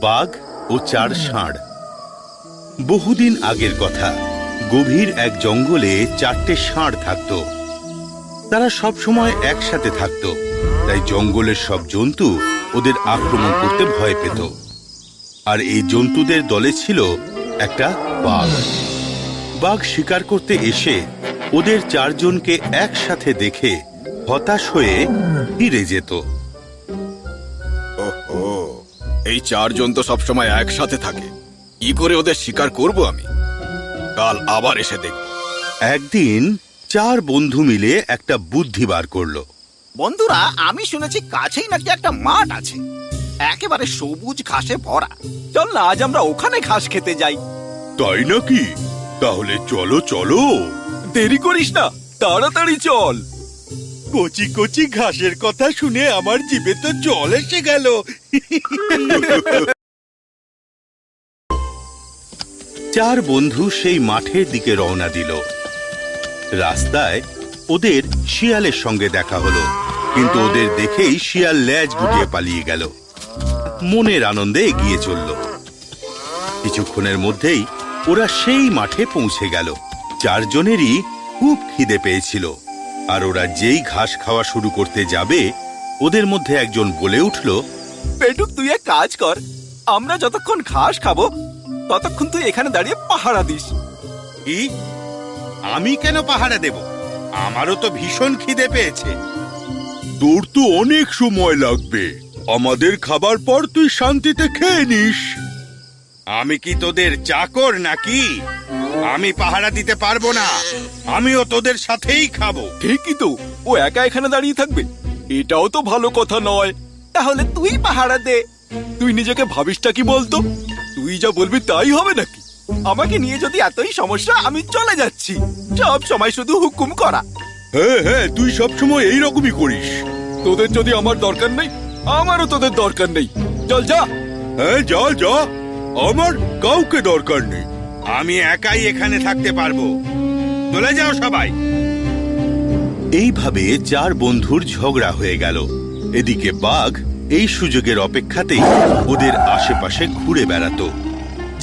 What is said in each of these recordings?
বাঘ ও 4 ষাঁড়। বহুদিন আগের কথা, গভীর এক জঙ্গলে 4টে ষাঁড় থাকত। তারা সব সময় একসাথে থাকত, তাই জঙ্গলের সব জন্তু ওদের আক্রমণ করতে ভয় পেত। আর এই জন্তুদের দলে ছিল একটা বাঘ। বাঘ শিকার করতে এসে ওদের 4 জনকে একসাথে দেখে হতাশ হয়ে ফিরে যেত। ওহো, এই 4 জন তো সবসময় একসাথে থাকে, কি করে ওদের শিকার করব আমি? কাল আবার এসে দেখব। একদিন 4 বন্ধু মিলে একটা বুদ্ধি বার করলো। বন্ধুরা, আমি শুনেছি কাছেই নাকি একটা মাঠ আছে, একেবারে সবুজ ঘাসে ভরা। চল না, আজ আমরা ওখানে ঘাস খেতে যাই। তাই নাকি? তাহলে চলো চলো। দেরি করিস না, তাড়াতাড়ি চল। কচি কচি ঘাসের কথা শুনে আমার জিভে তো জল এসে গেল। 4 বন্ধু সেই মাঠের দিকে রওনা দিল। রাস্তায় ওদের শিয়ালের সঙ্গে দেখা হলো, কিন্তু ওদের দেখেই শিয়াল লেজ গুটিয়ে পালিয়ে গেল। মনের আনন্দে এগিয়ে চলল। কিছুক্ষণের মধ্যেই ওরা সেই মাঠে পৌঁছে গেল। 4 জনেরই খুব খিদে পেয়েছিল, আর ওরা যেই ঘাস খাওয়া শুরু করতে যাবে, ওদের মধ্যে একজন বলে উঠল, পেটুক, তুই এক কাজ কর, আমরা যতক্ষণ ঘাস খাবো ততক্ষণ তুই এখানে দাঁড়িয়ে পাহারা দিস। কি? আমি কেন পাহারা দেব? আমারও তো ভীষণ খিদে পেয়েছে। তোর তো অনেক সময় লাগবে, আমাদের খাবার পর তুই শান্তিতে খেয়ে নিস। আমি কি তোদের চাকর নাকি? আমি পাহারা দিতে পারবো না, আমিও তোদের সাথেই খাবো। ঠিকই তো, ও একা এখানে দাঁড়িয়ে থাকবে, এটাও তো ভালো কথা নয়। তাহলে তুই পাহারা দে। তুই নিজেকে ভাবিসটা কি বলতো? তুই যা বলবি তাই হবে নাকি? আমাকে নিয়ে যদি এতই সমস্যা, আমি চলে যাচ্ছি। সব সময় শুধু হুকুম করা। হ্যাঁ হ্যাঁ, তুই সবসময় এইরকমই করিস। তোদের যদি আমার দরকার নেই, আমারও তোদের দরকার নেই। চল যা। হ্যাঁ, যা যা, আমার কাউকে দরকার নেই, আমি একাই এখানে থাকতে পারবো। চলে যাও সবাই। এইভাবে 4 বন্ধুর ঝগড়া হয়ে গেল। এদিকে বাঘ এই সুযোগের অপেক্ষাতেই ওদের আশেপাশে ঘুরে বেড়াতো,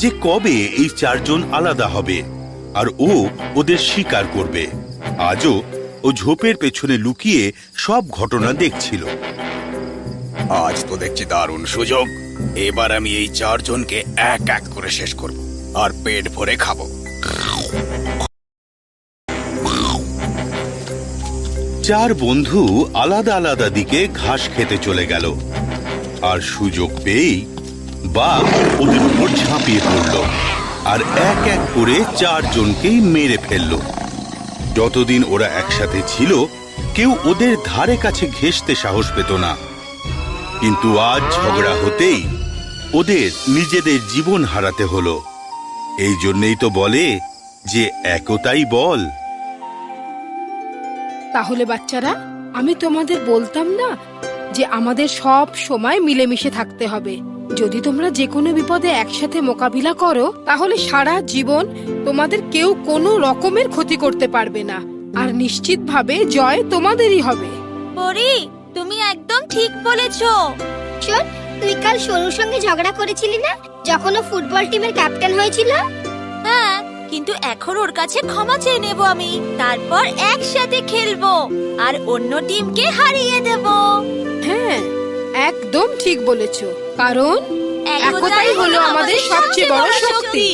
যে কবে এই 4 জন আলাদা হবে আর ও ওদের শিকার করবে। আজও ও ঝোপের পেছনে লুকিয়ে সব ঘটনা দেখছিল। আজ তো দেখছি দারুণ সুযোগ। এবার আমি এই 4 জনকে এক এক করে শেষ করব, আর পেট ভরে খাবো। 4 বন্ধু আলাদা আলাদা দিকে ঘাস খেতে চলে গেল, আর সুযোগ পেয়েই বাঘ ওদের উপর ঝাঁপিয়ে পড়ল আর এক এক করে 4 জনকেই মেরে ফেলল। যতদিন ওরা একসাথে ছিল, কেউ ওদের ধারে কাছে ঘেঁষতে সাহস পেত না। কিন্তু আজ ঝগড়া হতেই ওদের নিজেদের জীবন হারাতে হলো। এই জন্যই তো বলে যে একতাই বল। তাহলে বাচ্চারা, আমি তোমাদের বলতাম না যে আমাদের সব সময় মিলেমিশে থাকতে হবে। যদি তোমরা যে কোনো বিপদে একসাথে মোকাবিলা করো, তাহলে সারা জীবন তোমাদের কেউ কোনো রকমের ক্ষতি করতে পারবে না, আর নিশ্চিতভাবে জয় তোমাদেরই হবে। পরি, তুমি একদম ঠিক বলেছো। শোন, তুই কাল সোনুর সঙ্গে ঝগড়া করেছিলি না, যখন ও ফুটবল টিমের ক্যাপ্টেন হয়েছিল? হ্যাঁ, কিন্তু এখন ওর কাছে ক্ষমা চেয়ে নেব আমি। তারপর একসাথে খেলবো আর অন্য টিমকে হারিয়ে দেব। হ্যাঁ, একদম ঠিক বলেছো, কারণ একতাই হলো আমাদের সবচেয়ে বড় শক্তি।